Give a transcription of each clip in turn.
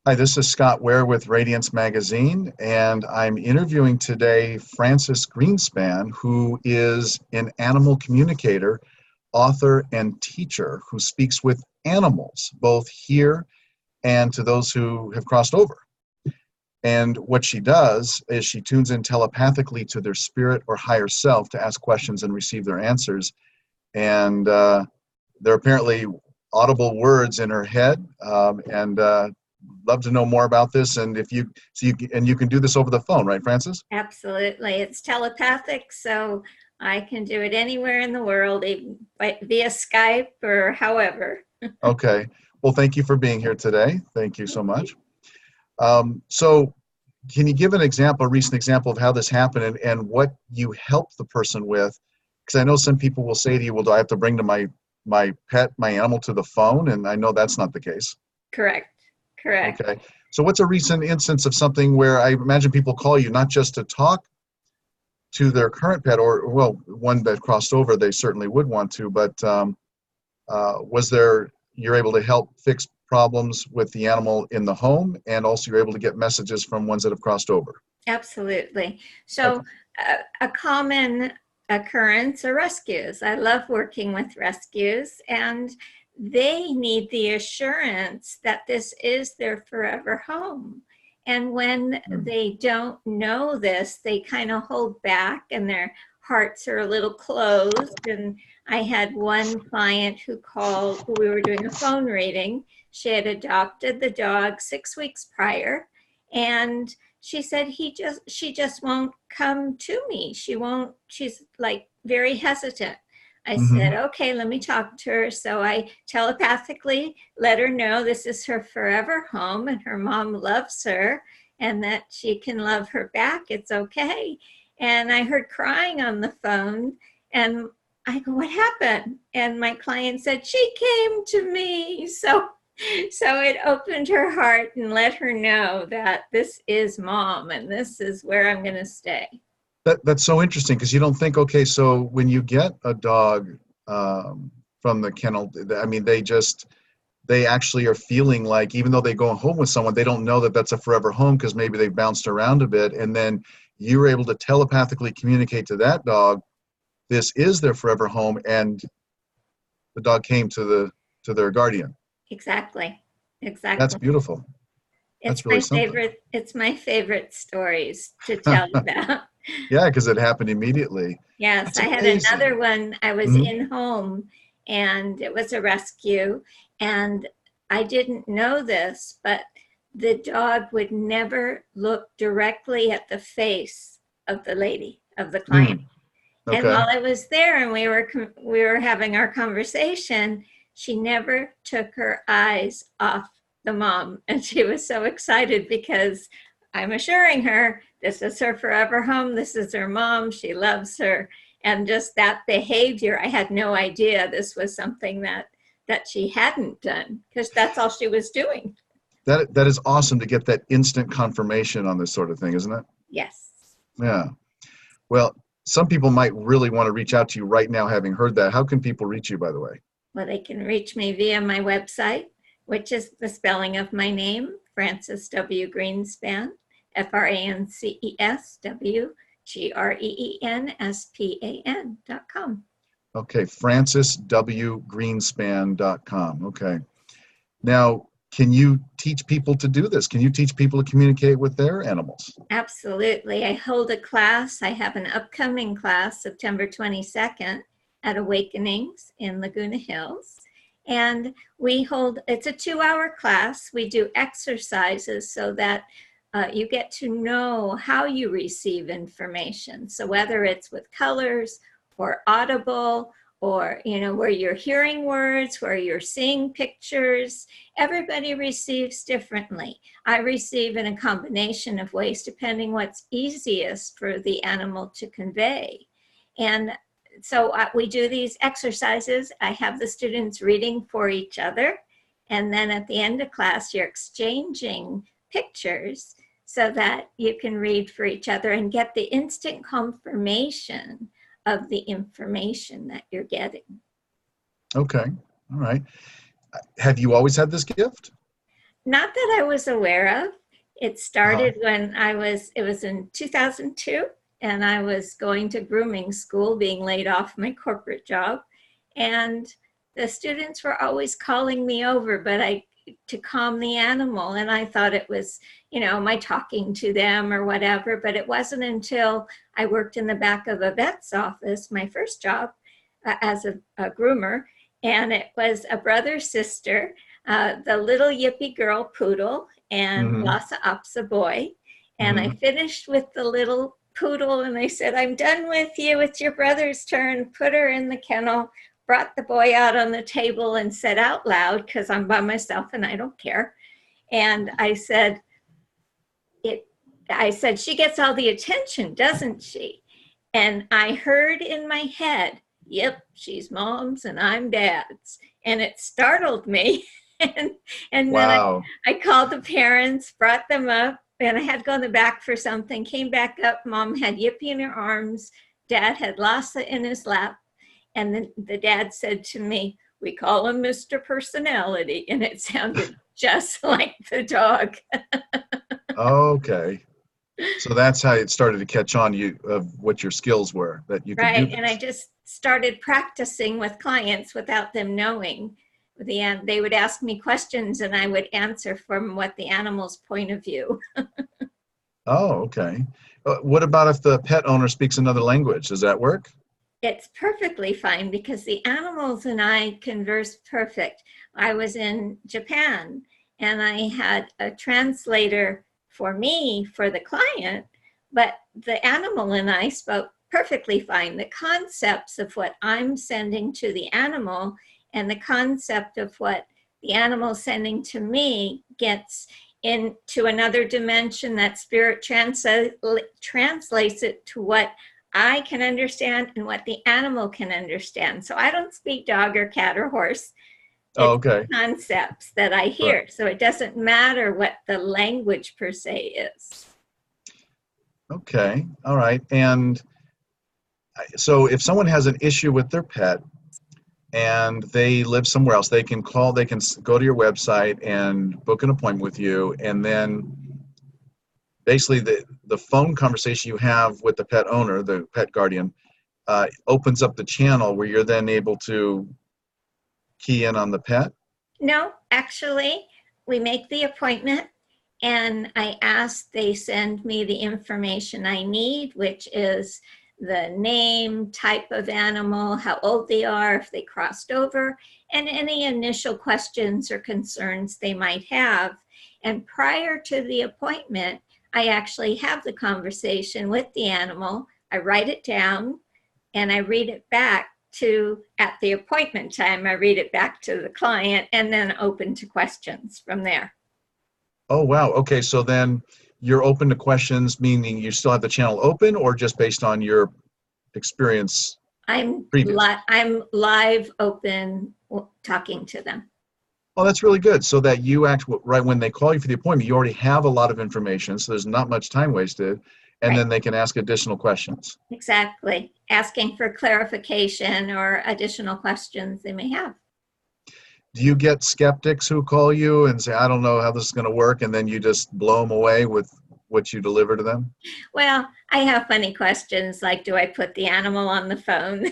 Hi, this is Scott Ware with Radiance Magazine, and I'm interviewing today Francis Greenspan, who is an animal communicator, author, and teacher who speaks with animals, both here and to those who have crossed over. And what she does is she tunes in telepathically to their spirit or higher self to ask questions and receive their answers. And there are apparently audible words in her head, love to know more about this. And if you you can do this over the phone, right, Francis? Absolutely. It's telepathic, so I can do it anywhere in the world, even via Skype or however. Okay. Well, thank you for being here today. Thank you so much. So can you give an example, a recent example of how this happened and what you helped the person with? Because I know some people will say to you, well, do I have to bring to my pet, my animal to the phone? And I know that's not the case. Correct. Okay. So what's a recent instance of something where I imagine people call you not just to talk to their current pet or, well, one that crossed over, they certainly would want to, but you're able to help fix problems with the animal in the home, and also you're able to get messages from ones that have crossed over? Absolutely. So Okay. a common occurrence are rescues. I love working with rescues, and they need the assurance that this is their forever home. And when they don't know this, they kind of hold back and their hearts are a little closed. And I had one client who called, we were doing a phone reading. She had adopted the dog 6 weeks prior, and she said she just won't come to me. She's like very hesitant. I said, okay, let me talk to her. So I telepathically let her know this is her forever home and her mom loves her and that she can love her back. It's okay. And I heard crying on the phone, and I go, what happened? And my client said, she came to me. So it opened her heart and let her know that this is mom and this is where I'm going to stay. That's so interesting, because you don't think, okay, so when you get a dog from the kennel, I mean, they actually are feeling like, even though they go home with someone, they don't know that that's a forever home because maybe they've bounced around a bit. And then you were able to telepathically communicate to that dog, this is their forever home, and the dog came to their guardian. Exactly. That's beautiful. That's really something. It's my favorite stories to tell you about. Yeah, because it happened immediately. Yes, That's I had amazing. another one. I was in home and it was a rescue, and I didn't know this, but the dog would never look directly at the face of the lady, of the client. Okay. And while I was there and we were having our conversation, she never took her eyes off the mom. And she was so excited because I'm assuring her this is her forever home. This is her mom. She loves her. And just that behavior, I had no idea this was something that she hadn't done, because that's all she was doing. That is awesome to get that instant confirmation on this sort of thing, isn't it? Yes. Yeah. Well, some people might really want to reach out to you right now having heard that. How can people reach you, by the way? Well, they can reach me via my website, which is the spelling of my name, Francis W. Greenspan, FrancesWGreenspan.com. Okay, franciswgreenspan.com. Okay. Now, can you teach people to do this? Can you teach people to communicate with their animals? Absolutely. I hold a class. I have an upcoming class, September 22nd, at Awakenings in Laguna Hills. And it's a 2-hour class. We do exercises so that you get to know how you receive information. So whether it's with colors or audible, or where you're hearing words, where you're seeing pictures, everybody receives differently. I receive in a combination of ways depending what's easiest for the animal to convey. And so we do these exercises. I have the students reading for each other, and then at the end of class you're exchanging pictures so that you can read for each other and get the instant confirmation of the information that you're getting. Okay. All right. Have you always had this gift? Not that I was aware of. It Uh-huh. started when it was in 2002, and I was going to grooming school, being laid off my corporate job. And the students were always calling me over, to calm the animal. And I thought it was, my talking to them or whatever. But it wasn't until I worked in the back of a vet's office, my first job, as a groomer. And it was a brother, sister, the little yippy girl poodle, and Hmm. Lhasa Apso boy. And I Hmm. finished with the little poodle, and I said, I'm done with you. It's your brother's turn. Put her in the kennel, brought the boy out on the table and said out loud, because I'm by myself and I don't care. And I said, she gets all the attention, doesn't she? And I heard in my head, yep, she's mom's and I'm dad's. And it startled me. and then Wow. I called the parents, brought them up, and I had to go in the back for something, came back up. Mom had Yippee in her arms. Dad had Lhasa in his lap. And then the dad said to me, we call him Mr. Personality. And it sounded just like the dog. Okay. So that's how it started to catch on you of what your skills were, that you could do Right. And I this. just started practicing with clients without them knowing. They would ask me questions and I would answer from what the animal's point of view. Oh, okay. What about if the pet owner speaks another language? Does that work? It's perfectly fine because the animals and I converse perfect. I was in Japan and I had a translator for me, for the client, but the animal and I spoke perfectly fine. The concepts of what I'm sending to the animal and the concept of what the animal sending to me gets into another dimension. That spirit translates it to what I can understand and what the animal can understand. So I don't speak dog or cat or horse. Oh, It's okay. concepts that I Right. hear. So it doesn't matter what the language per se is. Okay. All right. And so if someone has an issue with their pet and they live somewhere else, they can call, they can go to your website and book an appointment with you. And then basically the phone conversation you have with the pet owner, the pet guardian, opens up the channel where you're then able to key in on the pet. No, actually, we make the appointment and I ask they send me the information I need, which is the name, type of animal, how old they are, if they crossed over, and any initial questions or concerns they might have. And prior to the appointment, I actually have the conversation with the animal. I write it down and I read it back at the appointment time. I read it back to the client and then open to questions from there. Oh, wow. Okay. So then you're open to questions, meaning you still have the channel open or just based on your experience previous? I'm live, open, talking to them. Oh, that's really good. So that you actually, right when they call you for the appointment, you already have a lot of information. So there's not much time wasted. And Right, then they can ask additional questions. exactly. Asking for clarification or additional questions they may have. Do you get skeptics who call you and say, I don't know how this is going to work? And then you just blow them away with what you deliver to them? Well, I have funny questions like, do I put the animal on the phone?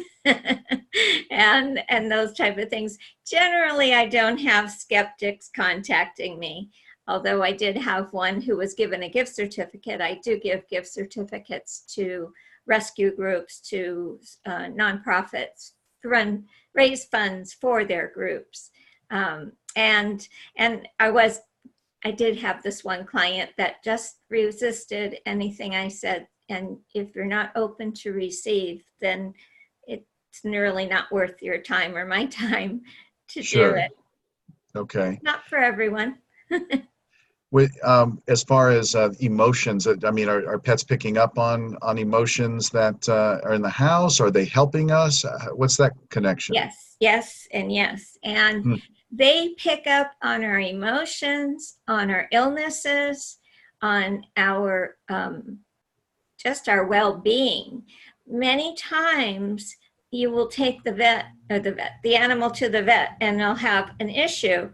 and those type of things. Generally, I don't have skeptics contacting me. Although I did have one who was given a gift certificate. I do give gift certificates to rescue groups, to nonprofits, to raise funds for their groups. And I did have this one client that just resisted anything I said. And if you're not open to receive, then it's really not worth your time or my time to do Sure. it. Okay. Not for everyone. With as far as emotions, I mean, are pets picking up on emotions that are in the house? Are they helping us? What's that connection? Yes, yes, and yes. And Hmm. they pick up on our emotions, on our illnesses, on our just our well-being. Many times you will take the animal to the vet and they'll have an issue.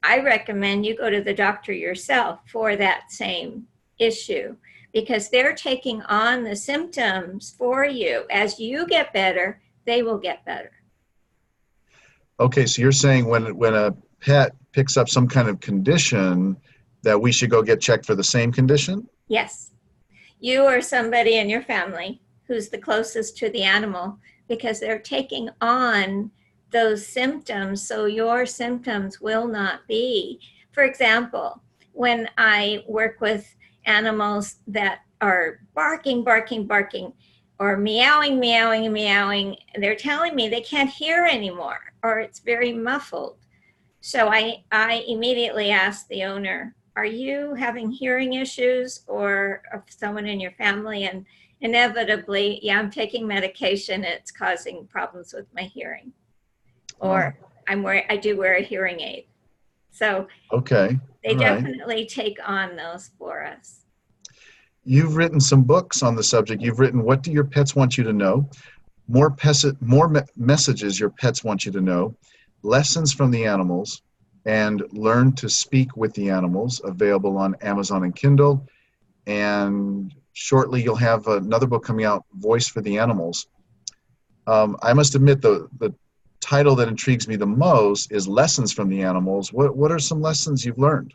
I recommend you go to the doctor yourself for that same issue, because they're taking on the symptoms for you. As you get better, they will get better. Okay, so you're saying when a pet picks up some kind of condition that we should go get checked for the same condition? Yes. You or somebody in your family who's the closest to the animal, because they're taking on those symptoms, so your symptoms will not be. For example, when I work with animals that are barking, barking, barking, or meowing, meowing, meowing, they're telling me they can't hear anymore, or it's very muffled. So I immediately ask the owner, are you having hearing issues, or someone in your family? And inevitably, yeah, I'm taking medication. It's causing problems with my hearing. Or I do wear a hearing aid. So Okay. they All right. definitely take on those for us. You've written some books on the subject. You've written What Do Your Pets Want You to Know? More messages your pets want you to know, Lessons from the Animals, and Learn to Speak with the Animals, available on Amazon and Kindle. And shortly you'll have another book coming out, Voice for the Animals. I must admit the title that intrigues me the most is Lessons from the Animals. What are some lessons you've learned?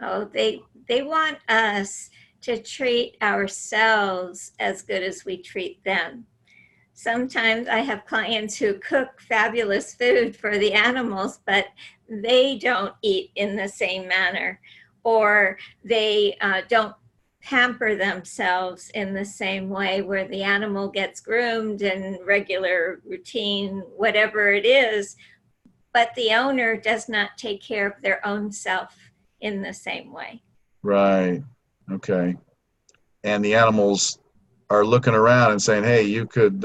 Oh, they want us to treat ourselves as good as we treat them. Sometimes I have clients who cook fabulous food for the animals, but they don't eat in the same manner, or they don't pamper themselves in the same way, where the animal gets groomed and regular routine, whatever it is, but the owner does not take care of their own self in the same way. Right. Okay. And the animals are looking around and saying, "Hey, you could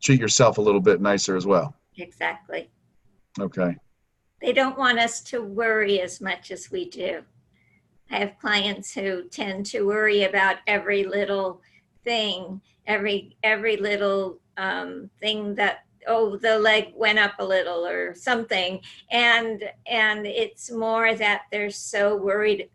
treat yourself a little bit nicer as well." Exactly. Okay. They don't want us to worry as much as we do. I have clients who tend to worry about every little thing, every little thing that, oh, the leg went up a little or something, and it's more that they're so worried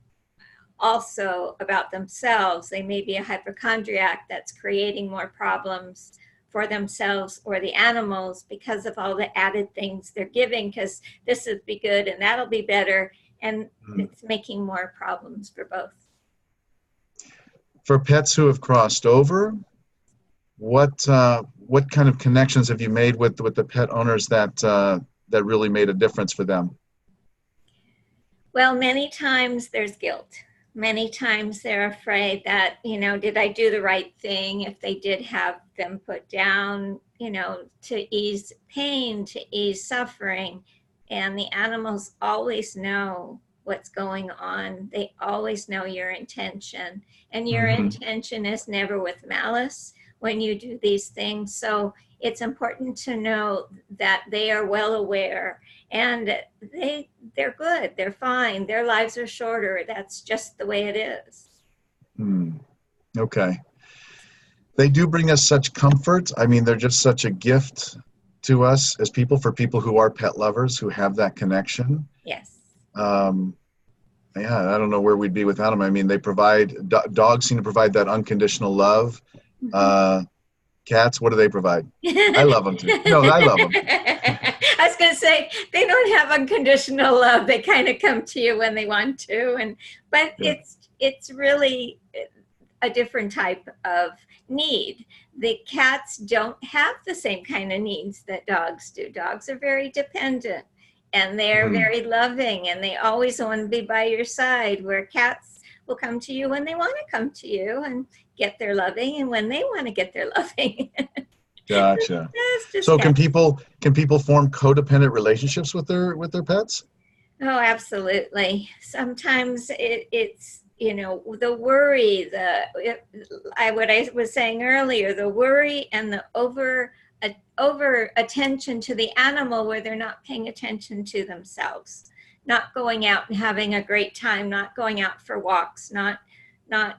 also about themselves. They may be a hypochondriac that's creating more problems for themselves or the animals because of all the added things they're giving, because this would be good and that'll be better, and it's making more problems for both. For pets who have crossed over, what kind of connections have you made with the pet owners that really made a difference for them? Well, many times there's guilt. Many times they're afraid that, did I do the right thing if they did have them put down, to ease pain, to ease suffering. And the animals always know what's going on. They always know your intention. And your intention is never with malice when you do these things. So it's important to know that they are well aware, and they're good, they're fine, their lives are shorter. That's just the way it is. Okay. They do bring us such comfort. I mean, they're just such a gift to us as people, for people who are pet lovers, who have that connection. Yes. Yeah, I don't know where we'd be without them. I mean, they provide, dogs seem to provide that unconditional love. Cats, what do they provide? I love them too. No, I love them. I was going to say, they don't have unconditional love. They kind of come to you when they want to, but yeah. It's really a different type of need. The cats don't have the same kind of needs that dogs do. Dogs are very dependent, and they're very loving, and they always want to be by your side, where cats will come to you when they want to come to you and get their loving, and when they want to get their loving. Gotcha. So can people form codependent relationships with their pets? Oh, absolutely. Sometimes it's the worry, what I was saying earlier, the worry and the over attention to the animal, where they're not paying attention to themselves, not going out and having a great time, not going out for walks, not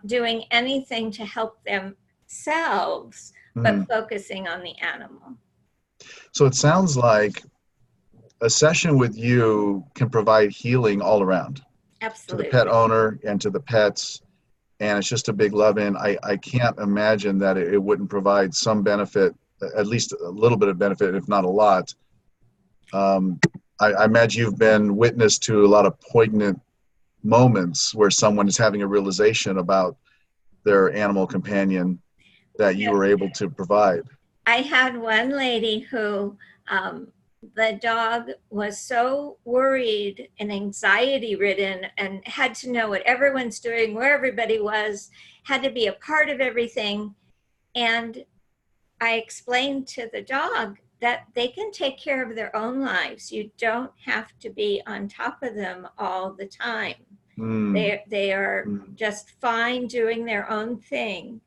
doing anything to help themselves, but focusing on the animal. So it sounds like a session with you can provide healing all around to the Absolutely. pet owner and to the pets. And it's just a big love in. I can't imagine that it wouldn't provide some benefit, at least a little bit of benefit, if not a lot. I imagine you've been witness to a lot of poignant moments where someone is having a realization about their animal companion that you were able to provide. I had one lady who the dog was so worried and anxiety ridden and had to know what everyone's doing, where everybody was, had to be a part of everything. And I explained to the dog that they can take care of their own lives. You don't have to be on top of them all the time. They are just fine doing their own thing.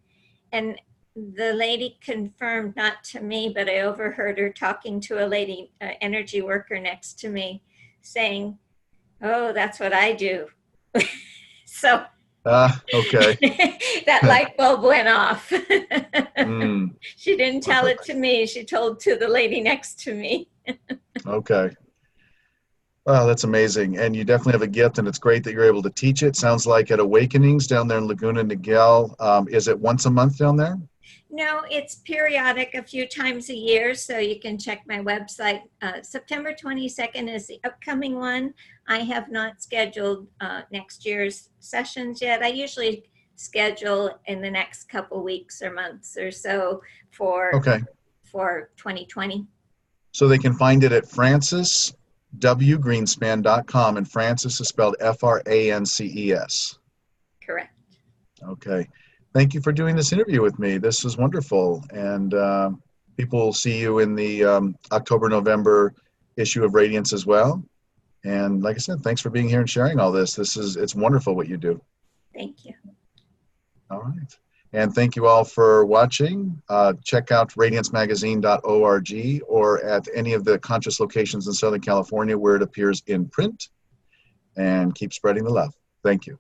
And the lady confirmed, not to me, but I overheard her talking to a lady, energy worker next to me, saying, "Oh, that's what I do." So okay. that light bulb went off. Mm, She didn't tell it to me. She told to the lady next to me. okay. Wow, that's amazing. And you definitely have a gift, and it's great that you're able to teach it. Sounds like at Awakenings down there in Laguna Niguel. Is it once a month down there? No, it's periodic, a few times a year, so you can check my website. September 22nd is the upcoming one. I have not scheduled next year's sessions yet. I usually schedule in the next couple weeks or months or so for 2020. So they can find it at franceswgreenspan.com, and Frances is spelled Frances. Correct. Okay. Thank you for doing this interview with me. This is wonderful. And people will see you in the October-November issue of Radiance as well. And like I said, thanks for being here and sharing all this. It's wonderful what you do. Thank you. All right. And thank you all for watching. Check out radiancemagazine.org or at any of the conscious locations in Southern California where it appears in print. And keep spreading the love. Thank you.